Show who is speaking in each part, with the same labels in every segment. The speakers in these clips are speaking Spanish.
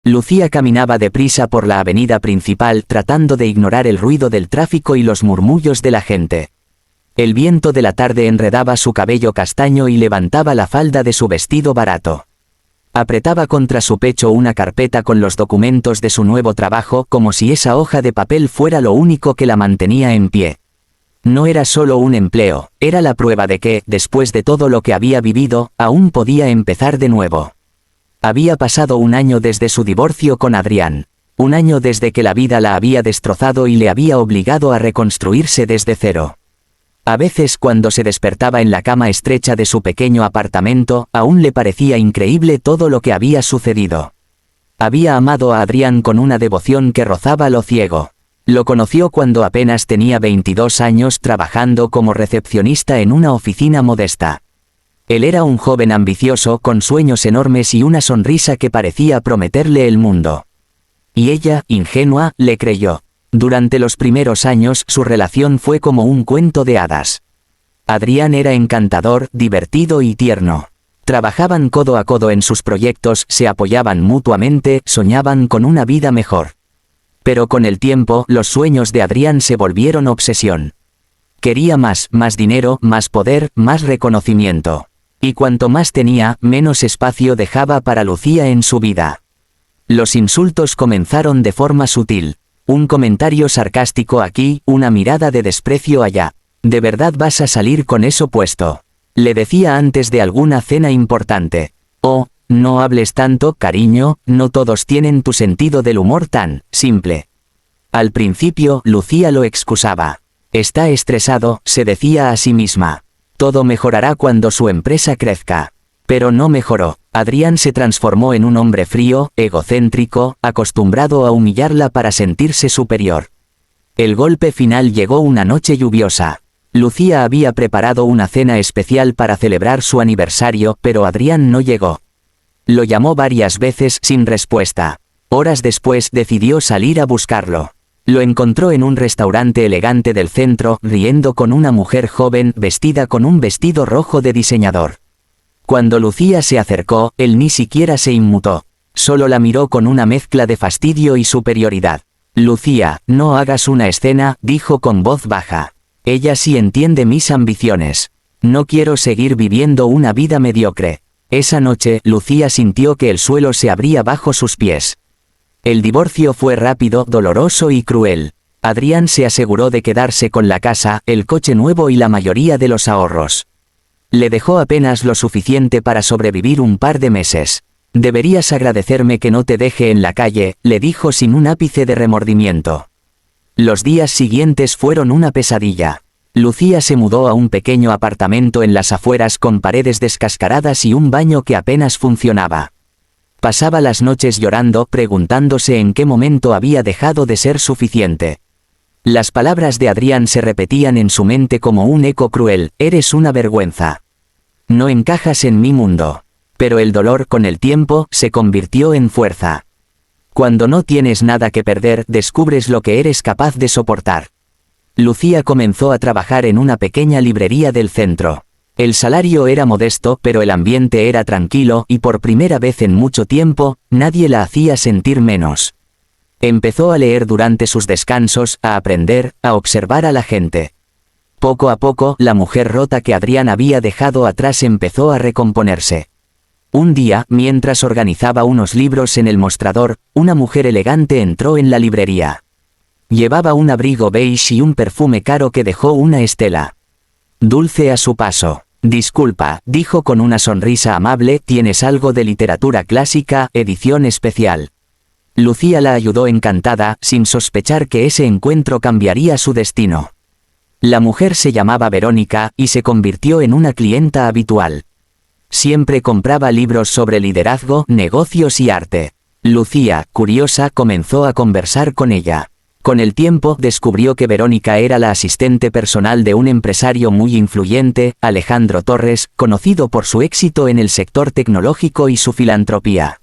Speaker 1: Lucía caminaba deprisa por la avenida principal tratando de ignorar el ruido del tráfico y los murmullos de la gente. El viento de la tarde enredaba su cabello castaño y levantaba la falda de su vestido barato. Apretaba contra su pecho una carpeta con los documentos de su nuevo trabajo como si esa hoja de papel fuera lo único que la mantenía en pie. No era solo un empleo, era la prueba de que, después de todo lo que había vivido, aún podía empezar de nuevo. Había pasado un año desde su divorcio con Adrián. Un año desde que la vida la había destrozado y le había obligado a reconstruirse desde cero. A veces cuando se despertaba en la cama estrecha de su pequeño apartamento, aún le parecía increíble todo lo que había sucedido. Había amado a Adrián con una devoción que rozaba lo ciego. Lo conoció cuando apenas tenía 22 años trabajando como recepcionista en una oficina modesta. Él era un joven ambicioso con sueños enormes y una sonrisa que parecía prometerle el mundo. Y ella, ingenua, le creyó. Durante los primeros años su relación fue como un cuento de hadas. Adrián era encantador, divertido y tierno. Trabajaban codo a codo en sus proyectos, se apoyaban mutuamente, soñaban con una vida mejor. Pero con el tiempo, los sueños de Adrián se volvieron obsesión. Quería más dinero, más poder, más reconocimiento. Y cuanto más tenía, menos espacio dejaba para Lucía en su vida. Los insultos comenzaron de forma sutil. Un comentario sarcástico aquí, una mirada de desprecio allá. ¿De verdad vas a salir con eso puesto?, le decía antes de alguna cena importante. Oh, no hables tanto, cariño, no todos tienen tu sentido del humor tan simple. Al principio, Lucía lo excusaba. Está estresado, se decía a sí misma. Todo mejorará cuando su empresa crezca. Pero no mejoró. Adrián se transformó en un hombre frío, egocéntrico, acostumbrado a humillarla para sentirse superior. El golpe final llegó una noche lluviosa. Lucía había preparado una cena especial para celebrar su aniversario, pero Adrián no llegó. Lo llamó varias veces sin respuesta. Horas después decidió salir a buscarlo. Lo encontró en un restaurante elegante del centro, riendo con una mujer joven vestida con un vestido rojo de diseñador. Cuando Lucía se acercó, él ni siquiera se inmutó. Solo la miró con una mezcla de fastidio y superioridad. Lucía, no hagas una escena, dijo con voz baja. Ella sí entiende mis ambiciones. No quiero seguir viviendo una vida mediocre. Esa noche, Lucía sintió que el suelo se abría bajo sus pies. El divorcio fue rápido, doloroso y cruel. Adrián se aseguró de quedarse con la casa, el coche nuevo y la mayoría de los ahorros. Le dejó apenas lo suficiente para sobrevivir un par de meses. Deberías agradecerme que no te deje en la calle, le dijo sin un ápice de remordimiento. Los días siguientes fueron una pesadilla. Lucía se mudó a un pequeño apartamento en las afueras con paredes descascaradas y un baño que apenas funcionaba. Pasaba las noches llorando, preguntándose en qué momento había dejado de ser suficiente. Las palabras de Adrián se repetían en su mente como un eco cruel: eres una vergüenza. No encajas en mi mundo. Pero el dolor, con el tiempo, se convirtió en fuerza. Cuando no tienes nada que perder, descubres lo que eres capaz de soportar. Lucía comenzó a trabajar en una pequeña librería del centro. El salario era modesto, pero el ambiente era tranquilo y por primera vez en mucho tiempo, nadie la hacía sentir menos. Empezó a leer durante sus descansos, a aprender, a observar a la gente. Poco a poco, la mujer rota que Adrián había dejado atrás empezó a recomponerse. Un día, mientras organizaba unos libros en el mostrador, una mujer elegante entró en la librería. Llevaba un abrigo beige y un perfume caro que dejó una estela dulce a su paso. Disculpa, dijo con una sonrisa amable, ¿tienes algo de literatura clásica, edición especial? Lucía la ayudó encantada, sin sospechar que ese encuentro cambiaría su destino. La mujer se llamaba Verónica, y se convirtió en una clienta habitual. Siempre compraba libros sobre liderazgo, negocios y arte. Lucía, curiosa, comenzó a conversar con ella. Con el tiempo descubrió que Verónica era la asistente personal de un empresario muy influyente, Alejandro Torres, conocido por su éxito en el sector tecnológico y su filantropía.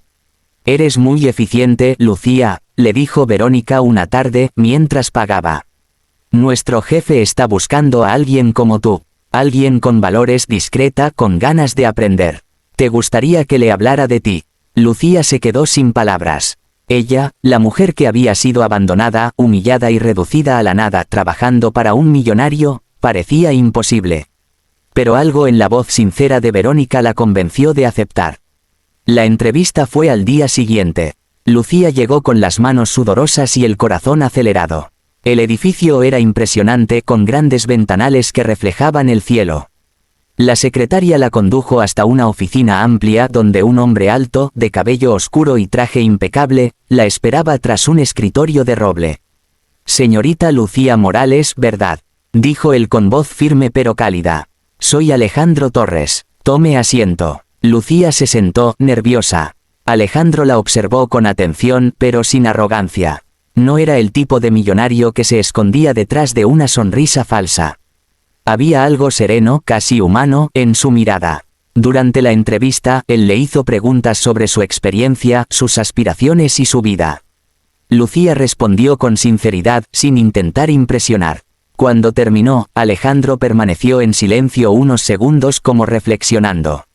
Speaker 1: Eres muy eficiente, Lucía, le dijo Verónica una tarde, mientras pagaba. Nuestro jefe está buscando a alguien como tú. Alguien con valores, discreta, con ganas de aprender. ¿Te gustaría que le hablara de ti? Lucía se quedó sin palabras. Ella, la mujer que había sido abandonada, humillada y reducida a la nada trabajando para un millonario, parecía imposible. Pero algo en la voz sincera de Verónica la convenció de aceptar. La entrevista fue al día siguiente. Lucía llegó con las manos sudorosas y el corazón acelerado. El edificio era impresionante con grandes ventanales que reflejaban el cielo. La secretaria la condujo hasta una oficina amplia donde un hombre alto, de cabello oscuro y traje impecable, la esperaba tras un escritorio de roble. «Señorita Lucía Morales, ¿verdad?», dijo él con voz firme pero cálida. «Soy Alejandro Torres. Tome asiento». Lucía se sentó, nerviosa. Alejandro la observó con atención pero sin arrogancia. No era el tipo de millonario que se escondía detrás de una sonrisa falsa. Había algo sereno, casi humano, en su mirada. Durante la entrevista, él le hizo preguntas sobre su experiencia, sus aspiraciones y su vida. Lucía respondió con sinceridad, sin intentar impresionar. Cuando terminó, Alejandro permaneció en silencio unos segundos como reflexionando.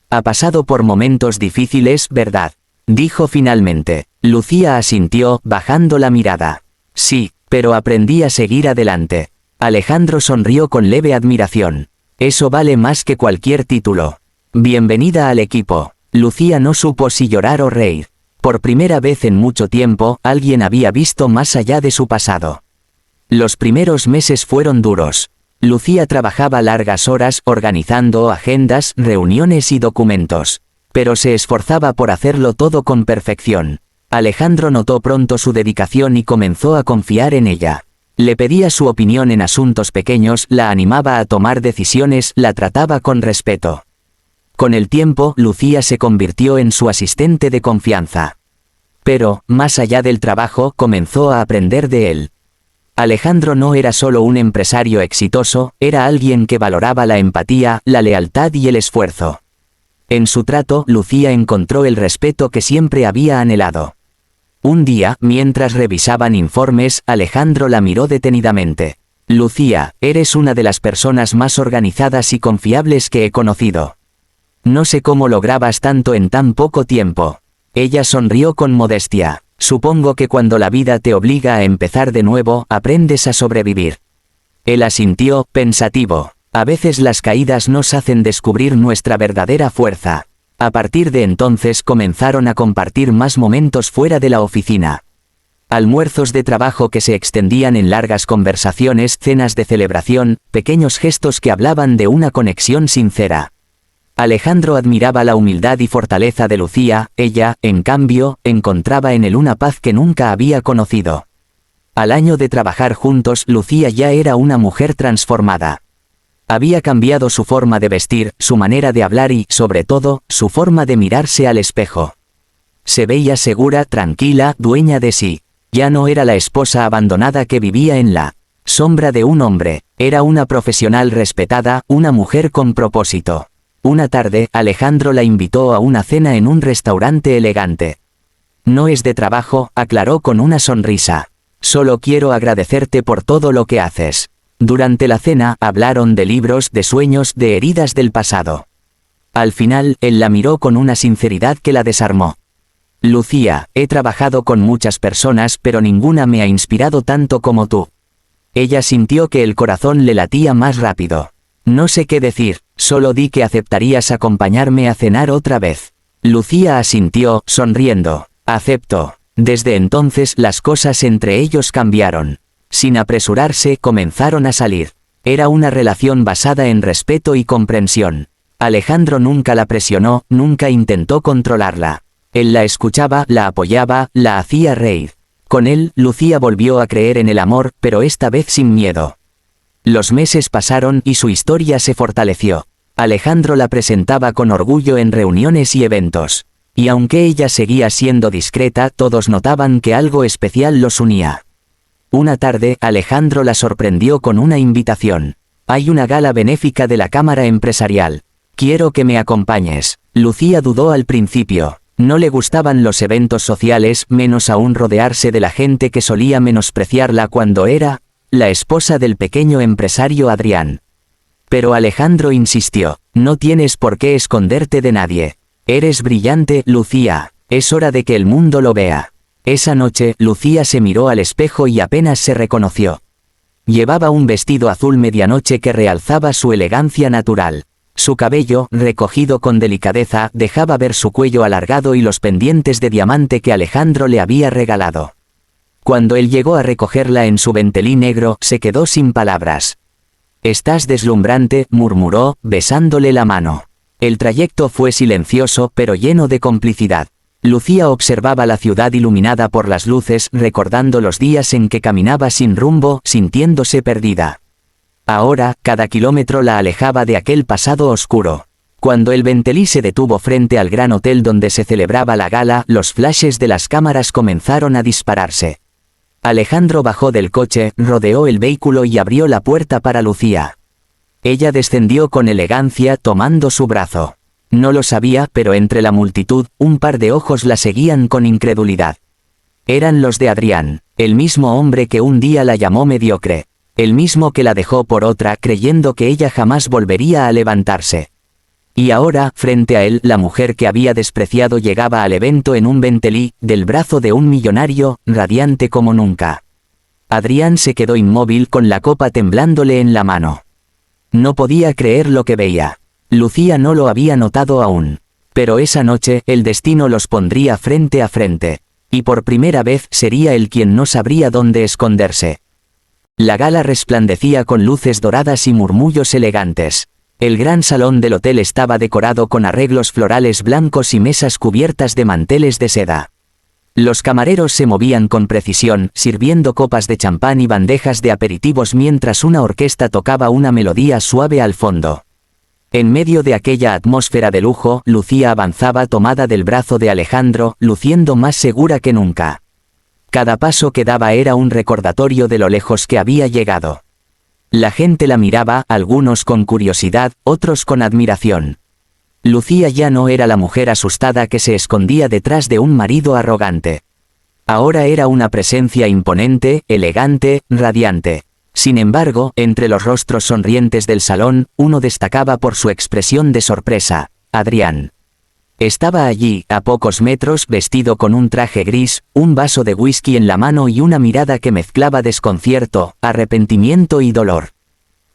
Speaker 1: «Ha pasado por momentos difíciles, ¿verdad?», dijo finalmente. Lucía asintió, bajando la mirada. «Sí, pero aprendí a seguir adelante». Alejandro sonrió con leve admiración. «Eso vale más que cualquier título. Bienvenida al equipo». Lucía no supo si llorar o reír. Por primera vez en mucho tiempo, alguien había visto más allá de su pasado. Los primeros meses fueron duros. Lucía trabajaba largas horas organizando agendas, reuniones y documentos. Pero se esforzaba por hacerlo todo con perfección. Alejandro notó pronto su dedicación y comenzó a confiar en ella. Le pedía su opinión en asuntos pequeños, la animaba a tomar decisiones, la trataba con respeto. Con el tiempo, Lucía se convirtió en su asistente de confianza. Pero, más allá del trabajo, comenzó a aprender de él. Alejandro no era solo un empresario exitoso, era alguien que valoraba la empatía, la lealtad y el esfuerzo. En su trato, Lucía encontró el respeto que siempre había anhelado. Un día, mientras revisaban informes, Alejandro la miró detenidamente. «Lucía, eres una de las personas más organizadas y confiables que he conocido. No sé cómo lograbas tanto en tan poco tiempo». Ella sonrió con modestia. «Supongo que cuando la vida te obliga a empezar de nuevo, aprendes a sobrevivir». Él asintió, pensativo. «A veces las caídas nos hacen descubrir nuestra verdadera fuerza». A partir de entonces comenzaron a compartir más momentos fuera de la oficina. Almuerzos de trabajo que se extendían en largas conversaciones, cenas de celebración, pequeños gestos que hablaban de una conexión sincera. Alejandro admiraba la humildad y fortaleza de Lucía, ella, en cambio, encontraba en él una paz que nunca había conocido. Al año de trabajar juntos, Lucía ya era una mujer transformada. Había cambiado su forma de vestir, su manera de hablar y, sobre todo, su forma de mirarse al espejo. Se veía segura, tranquila, dueña de sí. Ya no era la esposa abandonada que vivía en la sombra de un hombre, era una profesional respetada, una mujer con propósito. Una tarde, Alejandro la invitó a una cena en un restaurante elegante. «No es de trabajo», aclaró con una sonrisa. «Solo quiero agradecerte por todo lo que haces». Durante la cena, hablaron de libros, de sueños, de heridas del pasado. Al final, él la miró con una sinceridad que la desarmó. «Lucía, he trabajado con muchas personas pero ninguna me ha inspirado tanto como tú». Ella sintió que el corazón le latía más rápido. «No sé qué decir, solo di que aceptarías acompañarme a cenar otra vez». Lucía asintió, sonriendo. «Acepto». Desde entonces las cosas entre ellos cambiaron. Sin apresurarse, comenzaron a salir. Era una relación basada en respeto y comprensión. Alejandro nunca la presionó, nunca intentó controlarla. Él la escuchaba, la apoyaba, la hacía reír. Con él, Lucía volvió a creer en el amor, pero esta vez sin miedo. Los meses pasaron y su historia se fortaleció. Alejandro la presentaba con orgullo en reuniones y eventos. Y aunque ella seguía siendo discreta, todos notaban que algo especial los unía. Una tarde, Alejandro la sorprendió con una invitación. «Hay una gala benéfica de la Cámara Empresarial. Quiero que me acompañes». Lucía dudó al principio. No le gustaban los eventos sociales, menos aún rodearse de la gente que solía menospreciarla cuando era la esposa del pequeño empresario Adrián. Pero Alejandro insistió. «No tienes por qué esconderte de nadie. Eres brillante, Lucía. Es hora de que el mundo lo vea». Esa noche, Lucía se miró al espejo y apenas se reconoció. Llevaba un vestido azul medianoche que realzaba su elegancia natural. Su cabello, recogido con delicadeza, dejaba ver su cuello alargado y los pendientes de diamante que Alejandro le había regalado. Cuando él llegó a recogerla en su ventelí negro, se quedó sin palabras. «Estás deslumbrante», murmuró, besándole la mano. El trayecto fue silencioso, pero lleno de complicidad. Lucía observaba la ciudad iluminada por las luces, recordando los días en que caminaba sin rumbo, sintiéndose perdida. Ahora, cada kilómetro la alejaba de aquel pasado oscuro. Cuando el ventelí se detuvo frente al gran hotel donde se celebraba la gala, los flashes de las cámaras comenzaron a dispararse. Alejandro bajó del coche, rodeó el vehículo y abrió la puerta para Lucía. Ella descendió con elegancia, tomando su brazo. No lo sabía, pero entre la multitud, un par de ojos la seguían con incredulidad. Eran los de Adrián, el mismo hombre que un día la llamó mediocre. El mismo que la dejó por otra creyendo que ella jamás volvería a levantarse. Y ahora, frente a él, la mujer que había despreciado llegaba al evento en un ventelí, del brazo de un millonario, radiante como nunca. Adrián se quedó inmóvil con la copa temblándole en la mano. No podía creer lo que veía. Lucía no lo había notado aún. Pero esa noche, el destino los pondría frente a frente. Y por primera vez sería él quien no sabría dónde esconderse. La gala resplandecía con luces doradas y murmullos elegantes. El gran salón del hotel estaba decorado con arreglos florales blancos y mesas cubiertas de manteles de seda. Los camareros se movían con precisión, sirviendo copas de champán y bandejas de aperitivos mientras una orquesta tocaba una melodía suave al fondo. En medio de aquella atmósfera de lujo, Lucía avanzaba tomada del brazo de Alejandro, luciendo más segura que nunca. Cada paso que daba era un recordatorio de lo lejos que había llegado. La gente la miraba, algunos con curiosidad, otros con admiración. Lucía ya no era la mujer asustada que se escondía detrás de un marido arrogante. Ahora era una presencia imponente, elegante, radiante. Sin embargo, entre los rostros sonrientes del salón, uno destacaba por su expresión de sorpresa: Adrián. Estaba allí, a pocos metros, vestido con un traje gris, un vaso de whisky en la mano y una mirada que mezclaba desconcierto, arrepentimiento y dolor.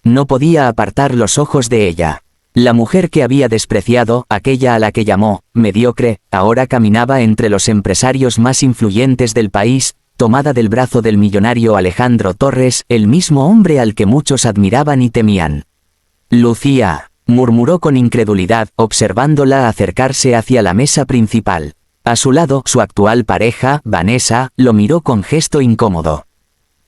Speaker 1: No podía apartar los ojos de ella. La mujer que había despreciado, aquella a la que llamó mediocre, ahora caminaba entre los empresarios más influyentes del país, tomada del brazo del millonario Alejandro Torres, el mismo hombre al que muchos admiraban y temían. «Lucía», murmuró con incredulidad, observándola acercarse hacia la mesa principal. A su lado, su actual pareja, Vanessa, lo miró con gesto incómodo.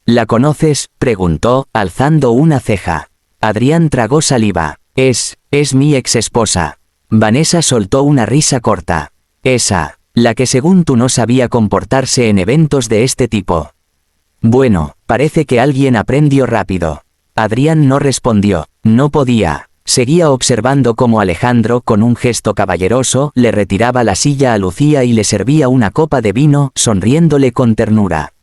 Speaker 1: «¿La conoces?», preguntó, alzando una ceja. Adrián tragó saliva. Es mi exesposa». Vanessa soltó una risa corta. «Esa, la que según tú no sabía comportarse en eventos de este tipo». «Bueno, parece que alguien aprendió rápido». Adrián no respondió. No podía. Seguía observando cómo Alejandro, con un gesto caballeroso, le retiraba la silla a Lucía y le servía una copa de vino, sonriéndole con ternura.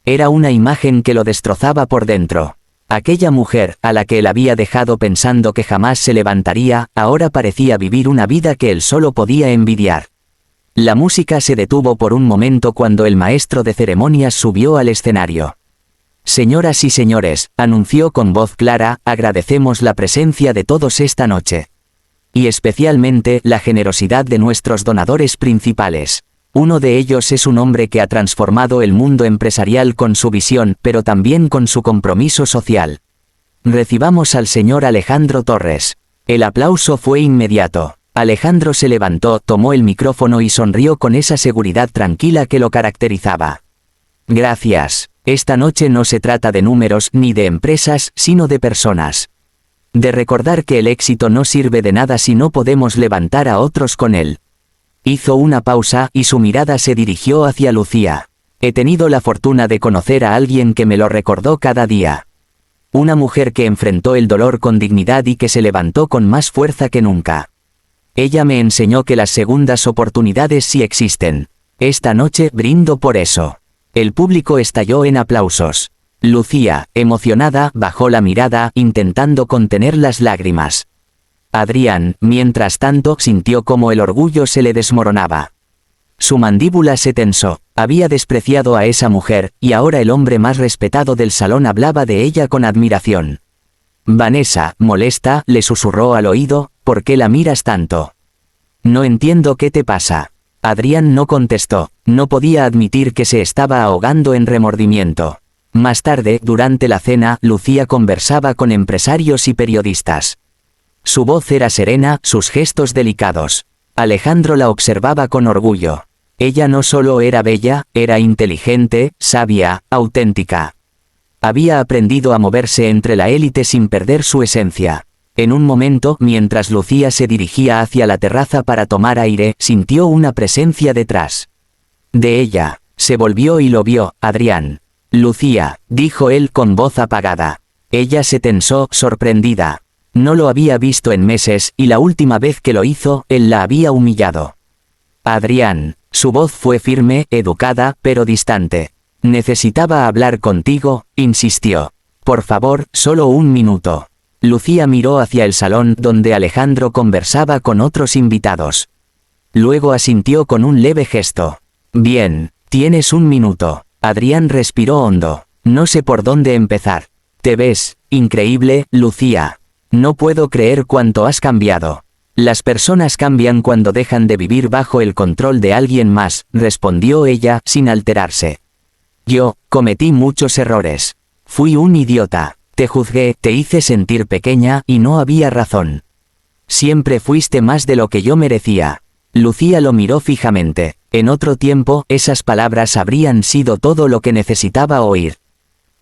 Speaker 1: Era una imagen que lo destrozaba por dentro. Aquella mujer, a la que él había dejado pensando que jamás se levantaría, ahora parecía vivir una vida que él solo podía envidiar. La música se detuvo por un momento cuando el maestro de ceremonias subió al escenario. «Señoras y señores», anunció con voz clara, «agradecemos la presencia de todos esta noche. Y especialmente la generosidad de nuestros donadores principales. Uno de ellos es un hombre que ha transformado el mundo empresarial con su visión, pero también con su compromiso social. Recibamos al señor Alejandro Torres». El aplauso fue inmediato. Alejandro se levantó, tomó el micrófono y sonrió con esa seguridad tranquila que lo caracterizaba. «Gracias. Esta noche no se trata de números ni de empresas, sino de personas. De recordar que el éxito no sirve de nada si no podemos levantar a otros con él». Hizo una pausa y su mirada se dirigió hacia Lucía. «He tenido la fortuna de conocer a alguien que me lo recordó cada día. Una mujer que enfrentó el dolor con dignidad y que se levantó con más fuerza que nunca. Ella me enseñó que las segundas oportunidades sí existen. Esta noche brindo por eso». El público estalló en aplausos. Lucía, emocionada, bajó la mirada, intentando contener las lágrimas. Adrián, mientras tanto, sintió cómo el orgullo se le desmoronaba. Su mandíbula se tensó. Había despreciado a esa mujer, y ahora el hombre más respetado del salón hablaba de ella con admiración. Vanessa, molesta, le susurró al oído, ¿por qué la miras tanto? No entiendo qué te pasa. Adrián no contestó, no podía admitir que se estaba ahogando en remordimiento. Más tarde, durante la cena, Lucía conversaba con empresarios y periodistas. Su voz era serena, sus gestos delicados. Alejandro la observaba con orgullo. Ella no solo era bella, era inteligente, sabia, auténtica. Había aprendido a moverse entre la élite sin perder su esencia. En un momento, mientras Lucía se dirigía hacia la terraza para tomar aire, sintió una presencia detrás de ella. Se volvió y lo vio, Adrián. Lucía, dijo él con voz apagada. Ella se tensó, sorprendida. No lo había visto en meses, y la última vez que lo hizo, él la había humillado. Adrián, su voz fue firme, educada, pero distante. Necesitaba hablar contigo, insistió. Por favor, solo un minuto. Lucía miró hacia el salón donde Alejandro conversaba con otros invitados. Luego asintió con un leve gesto. Bien, tienes un minuto. Adrián respiró hondo. No sé por dónde empezar. Te ves increíble, Lucía. No puedo creer cuánto has cambiado. Las personas cambian cuando dejan de vivir bajo el control de alguien más, respondió ella, sin alterarse. Yo cometí muchos errores. Fui un idiota. Te juzgué, te hice sentir pequeña, y no había razón. Siempre fuiste más de lo que yo merecía. Lucía lo miró fijamente. En otro tiempo, esas palabras habrían sido todo lo que necesitaba oír.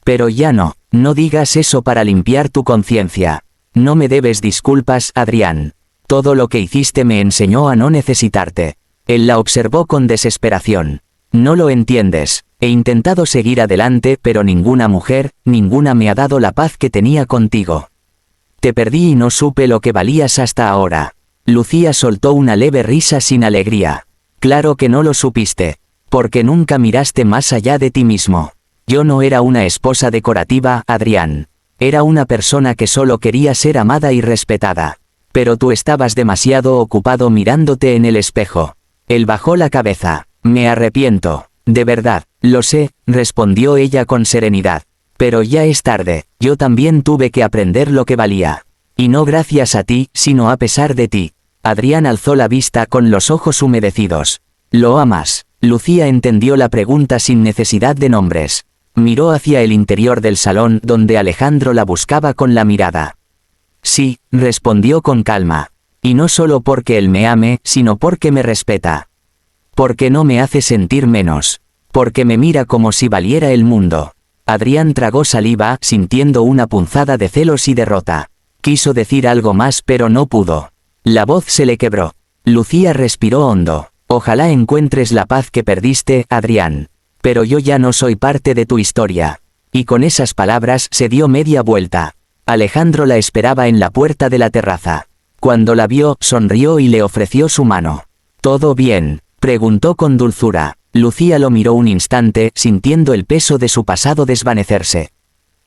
Speaker 1: Pero ya no, no digas eso para limpiar tu conciencia. No me debes disculpas, Adrián. Todo lo que hiciste me enseñó a no necesitarte. Él la observó con desesperación. No lo entiendes. He intentado seguir adelante, pero ninguna mujer, ninguna me ha dado la paz que tenía contigo. Te perdí y no supe lo que valías hasta ahora. Lucía soltó una leve risa sin alegría. Claro que no lo supiste, porque nunca miraste más allá de ti mismo. Yo no era una esposa decorativa, Adrián. Era una persona que solo quería ser amada y respetada. Pero tú estabas demasiado ocupado mirándote en el espejo. Él bajó la cabeza. Me arrepiento. De verdad, lo sé, respondió ella con serenidad. Pero ya es tarde, yo también tuve que aprender lo que valía. Y no gracias a ti, sino a pesar de ti. Adrián alzó la vista con los ojos humedecidos. ¿Lo amas? Lucía entendió la pregunta sin necesidad de nombres. Miró hacia el interior del salón donde Alejandro la buscaba con la mirada. Sí, respondió con calma. Y no solo porque él me ame, sino porque me respeta. Porque no me hace sentir menos. Porque me mira como si valiera el mundo. Adrián tragó saliva, sintiendo una punzada de celos y derrota. Quiso decir algo más pero no pudo. La voz se le quebró. Lucía respiró hondo. Ojalá encuentres la paz que perdiste, Adrián. Pero yo ya no soy parte de tu historia. Y con esas palabras se dio media vuelta. Alejandro la esperaba en la puerta de la terraza. Cuando la vio, sonrió y le ofreció su mano. ¿Todo bien?, preguntó con dulzura. Lucía lo miró un instante, sintiendo el peso de su pasado desvanecerse.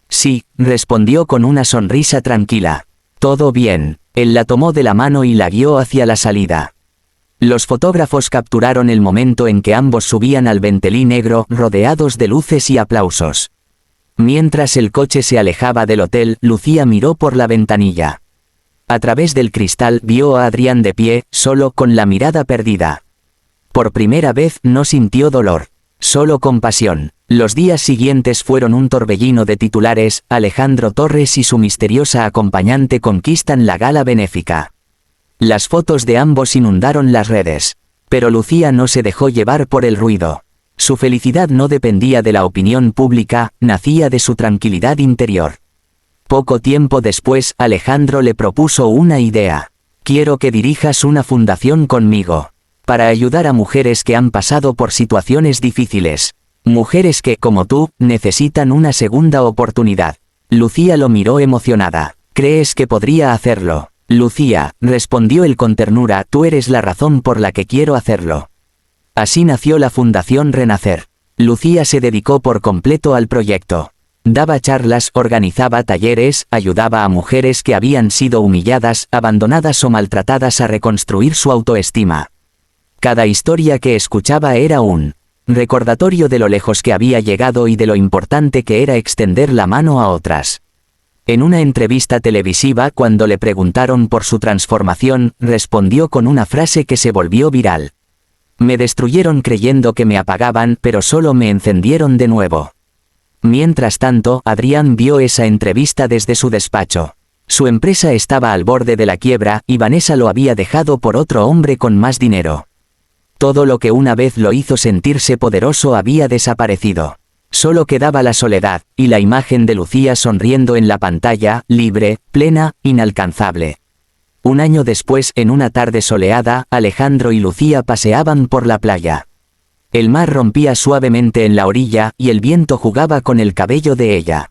Speaker 1: Sí, respondió con una sonrisa tranquila. Todo bien. Él la tomó de la mano y la guió hacia la salida. Los fotógrafos capturaron el momento en que ambos subían al Bentley negro, rodeados de luces y aplausos. Mientras el coche se alejaba del hotel, Lucía miró por la ventanilla. A través del cristal vio a Adrián de pie, solo, con la mirada perdida. Por primera vez no sintió dolor, solo compasión. Los días siguientes fueron un torbellino de titulares. Alejandro Torres y su misteriosa acompañante conquistan la gala benéfica. Las fotos de ambos inundaron las redes. Pero Lucía no se dejó llevar por el ruido. Su felicidad no dependía de la opinión pública, nacía de su tranquilidad interior. Poco tiempo después, Alejandro le propuso una idea. Quiero que dirijas una fundación conmigo. Para ayudar a mujeres que han pasado por situaciones difíciles. Mujeres que, como tú, necesitan una segunda oportunidad. Lucía lo miró emocionada. ¿Crees que podría hacerlo? Lucía, respondió él con ternura, tú eres la razón por la que quiero hacerlo. Así nació la Fundación Renacer. Lucía se dedicó por completo al proyecto. Daba charlas, organizaba talleres, ayudaba a mujeres que habían sido humilladas, abandonadas o maltratadas a reconstruir su autoestima. Cada historia que escuchaba era un recordatorio de lo lejos que había llegado y de lo importante que era extender la mano a otras. En una entrevista televisiva, cuando le preguntaron por su transformación, respondió con una frase que se volvió viral. Me destruyeron creyendo que me apagaban, pero solo me encendieron de nuevo. Mientras tanto, Adrián vio esa entrevista desde su despacho. Su empresa estaba al borde de la quiebra, y Vanessa lo había dejado por otro hombre con más dinero. Todo lo que una vez lo hizo sentirse poderoso había desaparecido. Solo quedaba la soledad, y la imagen de Lucía sonriendo en la pantalla, libre, plena, inalcanzable. Un año después, en una tarde soleada, Alejandro y Lucía paseaban por la playa. El mar rompía suavemente en la orilla, y el viento jugaba con el cabello de ella.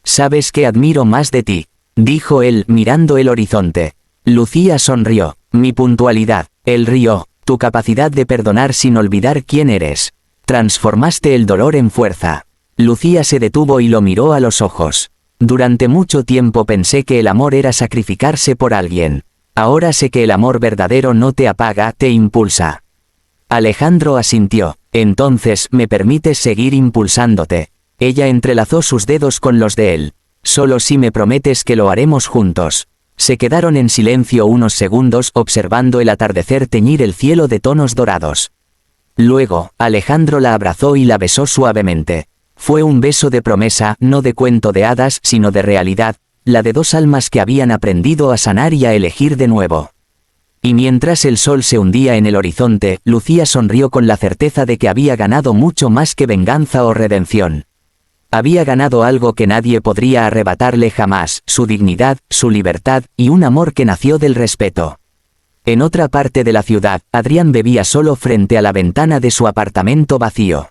Speaker 1: «¿Sabes qué admiro más de ti?», dijo él, mirando el horizonte. Lucía sonrió. «Mi puntualidad». Él rió. «Tu capacidad de perdonar sin olvidar quién eres. Transformaste el dolor en fuerza». Lucía se detuvo y lo miró a los ojos. «Durante mucho tiempo pensé que el amor era sacrificarse por alguien. Ahora sé que el amor verdadero no te apaga, te impulsa». Alejandro asintió. «Entonces, ¿me permites seguir impulsándote?». Ella entrelazó sus dedos con los de él. «Solo si me prometes que lo haremos juntos». Se quedaron en silencio unos segundos observando el atardecer teñir el cielo de tonos dorados. Luego, Alejandro la abrazó y la besó suavemente. Fue un beso de promesa, no de cuento de hadas, sino de realidad, la de dos almas que habían aprendido a sanar y a elegir de nuevo. Y mientras el sol se hundía en el horizonte, Lucía sonrió con la certeza de que había ganado mucho más que venganza o redención. Había ganado algo que nadie podría arrebatarle jamás, su dignidad, su libertad, y un amor que nació del respeto. En otra parte de la ciudad, Adrián bebía solo frente a la ventana de su apartamento vacío.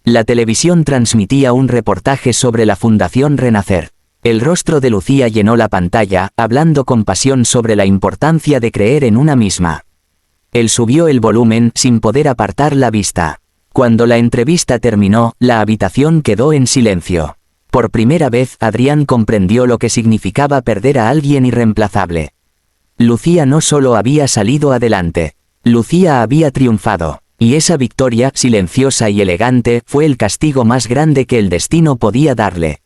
Speaker 1: La televisión transmitía un reportaje sobre la Fundación Renacer. El rostro de Lucía llenó la pantalla, hablando con pasión sobre la importancia de creer en una misma. Él subió el volumen, sin poder apartar la vista. Cuando la entrevista terminó, la habitación quedó en silencio. Por primera vez, Adrián comprendió lo que significaba perder a alguien irreemplazable. Lucía no solo había salido adelante. Lucía había triunfado. Y esa victoria, silenciosa y elegante, fue el castigo más grande que el destino podía darle.